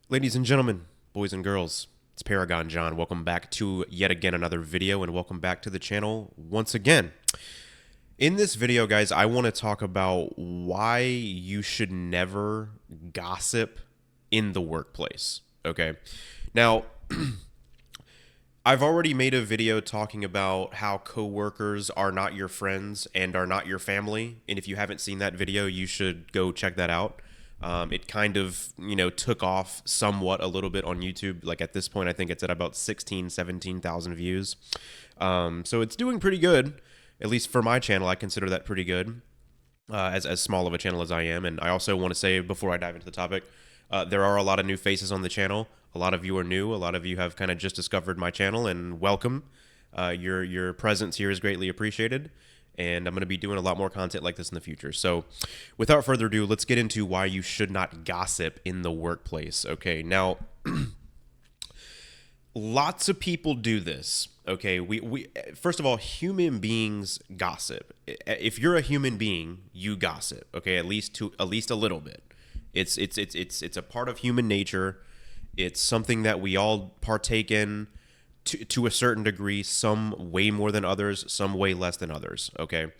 Ladies and gentlemen, boys and girls, it's Paragon John. Welcome back to yet again another video, and welcome back to the channel once again. In this video, guys, I want to talk about why you should never gossip in the workplace. Okay. Now, I've already made a video talking about how coworkers are not your friends and are not your family. And if you haven't seen that video, you should go check that out. It kind of, took off somewhat a little bit on YouTube. Like at this point, I think it's at about 16, 17,000 views. So it's doing pretty good, at least for my channel. I consider that pretty good, as small of a channel as I am. And I also want to say, before I dive into the topic, there are a lot of new faces on the channel. A lot of you are new. A lot of you have kind of just discovered my channel, and welcome. Your presence here is greatly appreciated, and I'm going to be doing a lot more content like this in the future. So without further ado, let's get into why you should not gossip in the workplace. Okay, now, lots of people do this. Okay, we first of all, human beings gossip. If you're a human being, you gossip. Okay, at least a little bit. It's a part of human nature. It's something that we all partake in to a certain degree, some way more than others, some way less than others. Okay.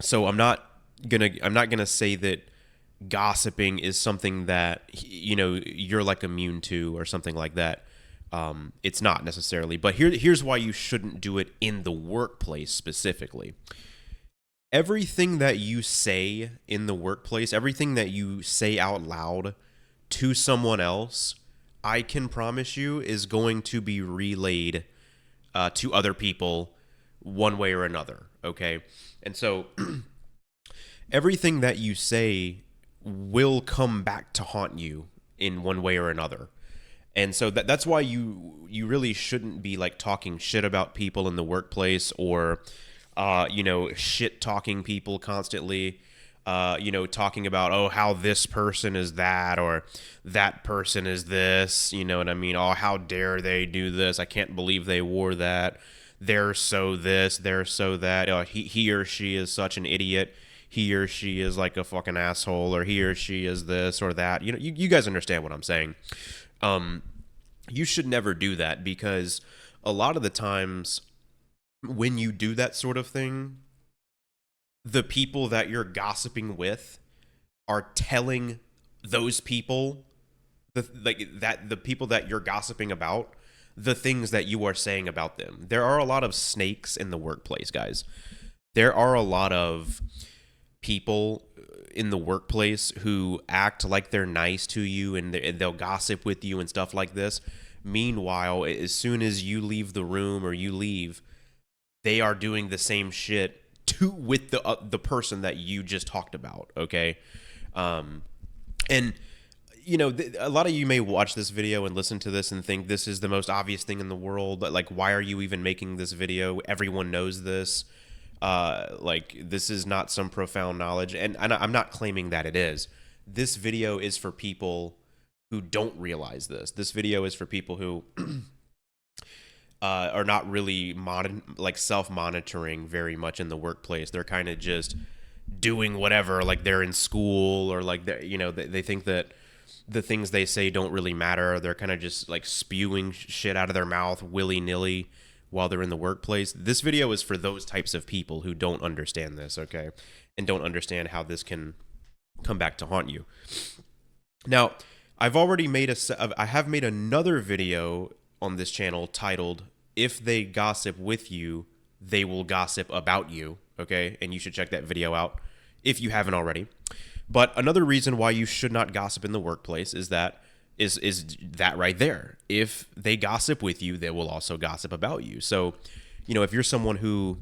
So I'm not gonna say that gossiping is something that, you're like immune to or something like that. It's not necessarily, but here's why you shouldn't do it in the workplace specifically. Everything that you say in the workplace, everything that you say out loud to someone else, I can promise you is going to be relayed to other people one way or another. Okay. And so everything that you say will come back to haunt you in one way or another. And so that's why you really shouldn't be like talking shit about people in the workplace, or shit talking people constantly. Talking about, oh, how this person is that, or that person is this, you know what I mean? Oh, how dare they do this? I can't believe they wore that. They're so this, they're so that. He or she is such an idiot. He or she is like a fucking asshole, or he or she is this or that. You guys understand what I'm saying. You should never do that, because a lot of the times when you do that sort of thing, the people that you're gossiping with are telling those people, the people that you're gossiping about, the things that you are saying about them. There are a lot of snakes in the workplace, guys. There are a lot of people in the workplace who act like they're nice to you, and they'll gossip with you and stuff like this. Meanwhile, as soon as you leave the room or you leave, they are doing the same shit with the person that you just talked about. Okay. And a lot of you may watch this video and listen to this and think this is the most obvious thing in the world. Like, why are you even making this video? Everyone knows this. Like, this is not some profound knowledge. And I'm not claiming that it is. This video is for people who don't realize this. This video is for people who are not really self-monitoring very much in the workplace. They're kind of just doing whatever, like they're in school, or like they think that the things they say don't really matter. They're kind of just like spewing shit out of their mouth willy-nilly while they're in the workplace. This video is for those types of people who don't understand this, okay, and don't understand how this can come back to haunt you. Now, I have made another video on this channel titled, "If They Gossip With You, They Will Gossip About You." Okay, and you should check that video out if you haven't already. But another reason why you should not gossip in the workplace is that right there. If they gossip with you, they will also gossip about you. So, if you're someone who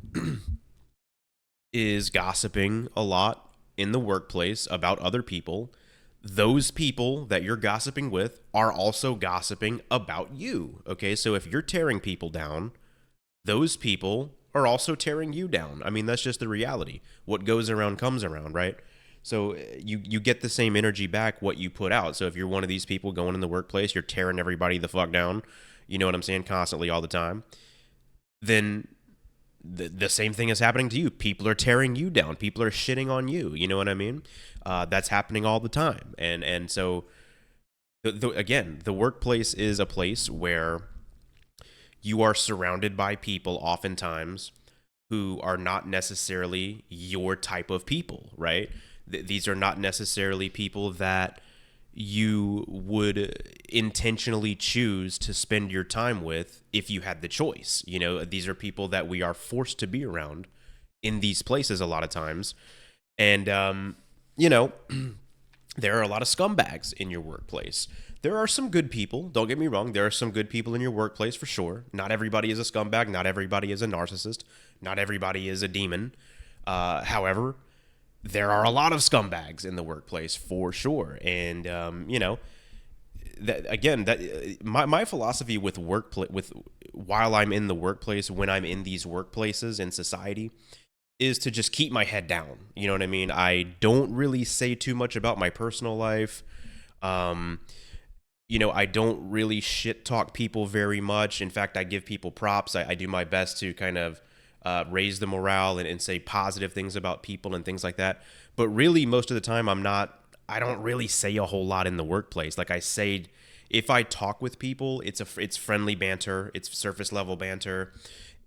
is gossiping a lot in the workplace about other people, those people that you're gossiping with are also gossiping about you. Okay, so if you're tearing people down, those people are also tearing you down. I mean, that's just the reality. What goes around comes around, right? So you get the same energy back what you put out. So if you're one of these people going in the workplace, you're tearing everybody the fuck down, you know what I'm saying, constantly all the time, then the same thing is happening to you. People are tearing you down. People are shitting on you. You know what I mean? That's happening all the time. And so Again, the workplace is a place where you are surrounded by people oftentimes who are not necessarily your type of people, right? These are not necessarily people that you would intentionally choose to spend your time with if you had the choice. You know, these are people that we are forced to be around in these places a lot of times. And, you know, there are a lot of scumbags in your workplace. There are some good people. Don't get me wrong. There are some good people in your workplace for sure. Not everybody is a scumbag. Not everybody is a narcissist. Not everybody is a demon. However, there are a lot of scumbags in the workplace for sure. And, you know, that again, that my philosophy with with while I'm in the workplace, when I'm in these workplaces in society, is to just keep my head down. You know what I mean? I don't really say too much about my personal life. Um, you know, I don't really shit talk people very much. In fact, I give people props. I do my best to kind of raise the morale and say positive things about people and things like that. But really, most of the time, I don't really say a whole lot in the workplace. Like I say, if I talk with people, it's friendly banter. It's surface level banter.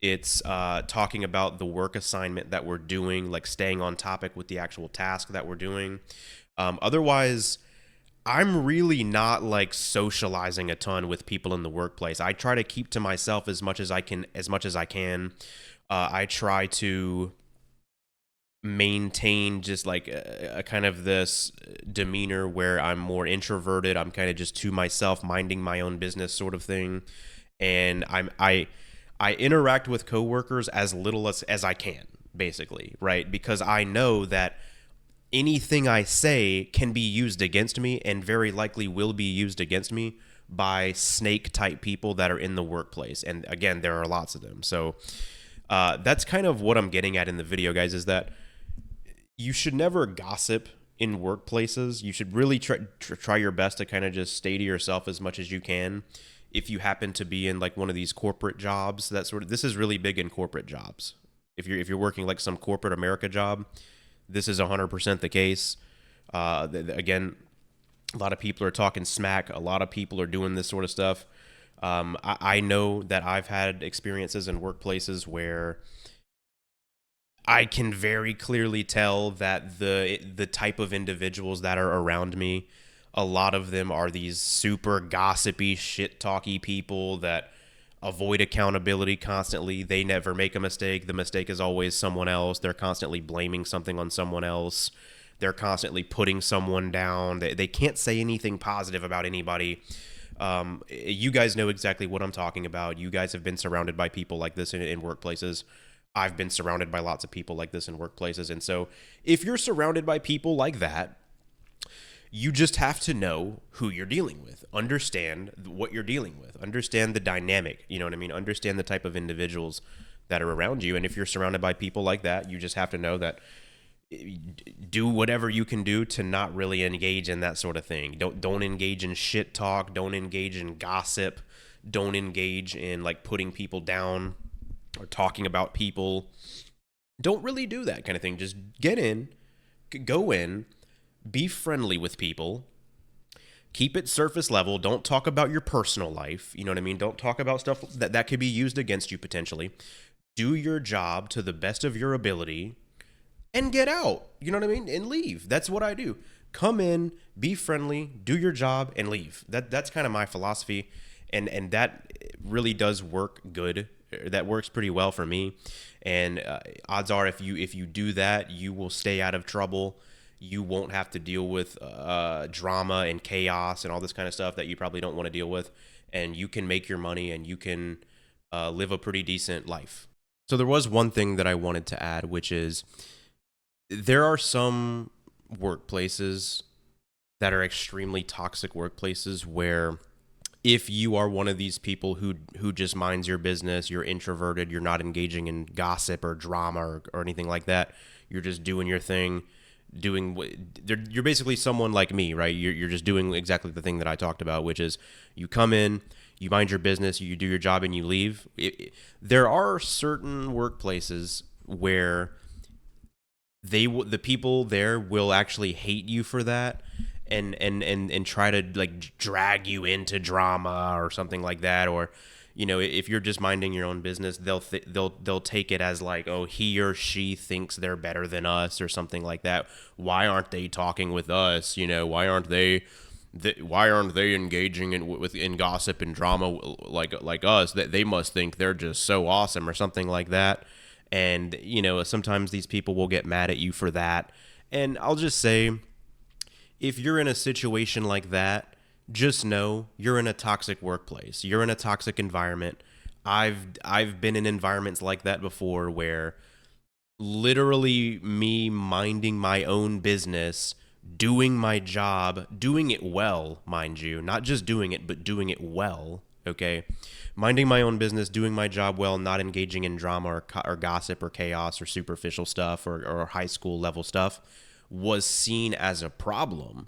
It's talking about the work assignment that we're doing, like staying on topic with the actual task that we're doing. Otherwise, I'm really not like socializing a ton with people in the workplace. I try to keep to myself as much as I can, I try to maintain just like a kind of this demeanor where I'm more introverted. I'm kind of just to myself, minding my own business sort of thing. And I interact with coworkers as little as I can, basically, right? Because I know that anything I say can be used against me and very likely will be used against me by snake type people that are in the workplace. And again, there are lots of them. So that's kind of what I'm getting at in the video, guys, is that you should never gossip in workplaces. You should really try your best to kind of just stay to yourself as much as you can. If you happen to be in like one of these corporate jobs, this is really big in corporate jobs. If you're working like some corporate America job, this is 100% the case. Again, a lot of people are talking smack. A lot of people are doing this sort of stuff. I know that I've had experiences in workplaces where I can very clearly tell that the type of individuals that are around me, a lot of them are these super gossipy, shit talky people that avoid accountability constantly. They never make a mistake. The mistake is always someone else. They're constantly blaming something on someone else. They're constantly putting someone down. They can't say anything positive about anybody. You guys know exactly what I'm talking about. You guys have been surrounded by people like this in workplaces. I've been surrounded by lots of people like this in workplaces. And so if you're surrounded by people like that, you just have to know who you're dealing with. Understand what you're dealing with. Understand the dynamic. You know what I mean? Understand the type of individuals that are around you. And if you're surrounded by people like that, you just have to know that do whatever you can do to not really engage in that sort of thing. Don't engage in shit talk. Don't engage in gossip. Don't engage in like putting people down or talking about people. Don't really do that kind of thing. Just go in, be friendly with people, keep it surface level. Don't talk about your personal life. You know what I mean? Don't talk about stuff that could be used against you potentially. Do your job to the best of your ability and get out. You know what I mean? And leave. That's what I do. Come in, be friendly, do your job, and leave. That's kind of my philosophy, and that really does work good. That works pretty well for me. And odds are, if you do that, you will stay out of trouble. You won't have to deal with drama and chaos and all this kind of stuff that you probably don't want to deal with. And you can make your money and you can live a pretty decent life. So there was one thing that I wanted to add, which is there are some workplaces that are extremely toxic workplaces where if you are one of these people who just minds your business, you're introverted, you're not engaging in gossip or drama or anything like that, you're just doing your thing, you're basically someone like me, right? You're just doing exactly the thing that I talked about, which is you come in, you mind your business, you do your job, and you leave. There are certain workplaces where the people there will actually hate you for that, and try to like drag you into drama or something like that. Or if you're just minding your own business, they'll take it as like, oh, he or she thinks they're better than us or something like that. Why aren't they talking with us? Why aren't they engaging in gossip and drama like us? That they must think they're just so awesome or something like that. And sometimes these people will get mad at you for that. And I'll just say, if you're in a situation like that, just know you're in a toxic workplace. You're in a toxic environment. I've been in environments like that before, where literally me minding my own business, doing my job, doing it well, mind you, not just doing it, but doing it well. Okay, minding my own business, doing my job well, not engaging in drama or gossip or chaos or superficial stuff or high school level stuff, was seen as a problem.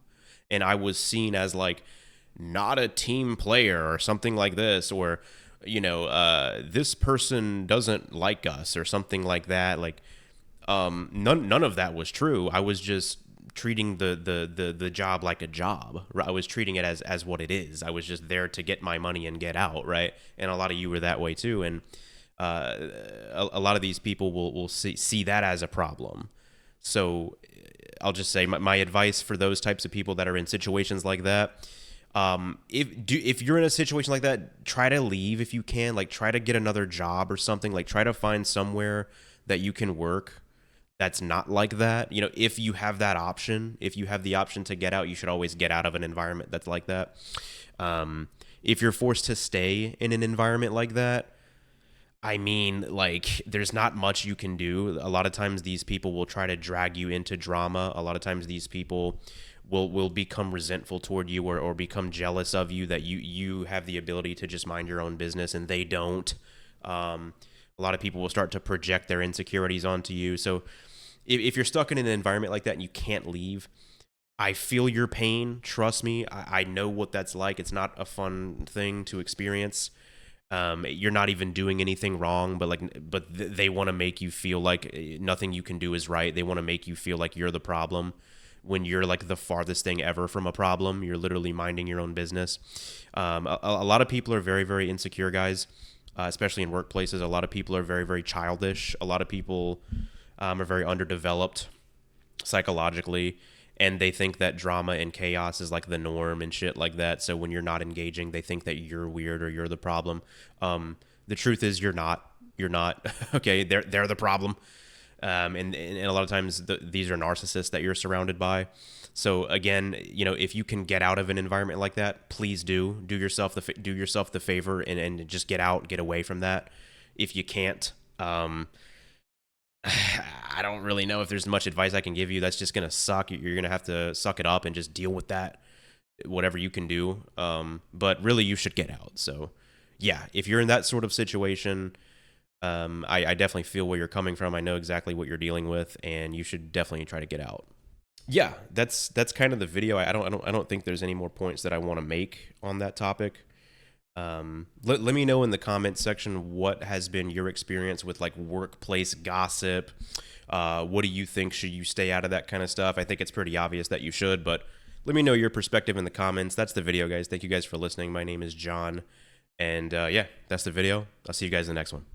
And I was seen as like not a team player or something like this, or this person doesn't like us or something like that. Like none of that was true. I was just treating the job like a job. I was treating it as what it is. I was just there to get my money and get out, right? And a lot of you were that way too. And a lot of these people will see that as a problem. So I'll just say my advice for those types of people that are in situations like that, if you're in a situation like that, try to leave if you can. Like, try to get another job or something. Like, try to find somewhere that you can work that's not like that. If you have that option, if you have the option to get out, you should always get out of an environment that's like that. If you're forced to stay in an environment like that, I mean, like, there's not much you can do. A lot of times these people will try to drag you into drama. A lot of times these people will become resentful toward you, or become jealous of you, that you have the ability to just mind your own business and they don't. A lot of people will start to project their insecurities onto you. So if you're stuck in an environment like that and you can't leave, I feel your pain. Trust me. I know what that's like. It's not a fun thing to experience. You're not even doing anything wrong, but they want to make you feel like nothing you can do is right. They want to make you feel like you're the problem, when you're like the farthest thing ever from a problem. You're literally minding your own business. A lot of people are very, very insecure, guys, especially in workplaces. A lot of people are very, very childish. A lot of people are very underdeveloped psychologically, and they think that drama and chaos is like the norm and shit like that. So when you're not engaging, they think that you're weird or you're the problem. The truth is you're not. You're not. Okay, they're the problem. And a lot of times these are narcissists that you're surrounded by. So again, if you can get out of an environment like that, please do yourself the favor and just get out, get away from that. If you can't, I don't really know if there's much advice I can give you. That's just going to suck. You're going to have to suck it up and just deal with that, whatever you can do. But really, you should get out. So, yeah, if you're in that sort of situation, I definitely feel where you're coming from. I know exactly what you're dealing with, and you should definitely try to get out. Yeah, that's kind of the video. I don't think there's any more points that I want to make on that topic. Let me know in the comments section what has been your experience with like workplace gossip. What do you think? Should you stay out of that kind of stuff? I think it's pretty obvious that you should, but let me know your perspective in the comments. That's the video, guys. Thank you guys for listening. My name is John, and yeah, that's the video. I'll see you guys in the next one.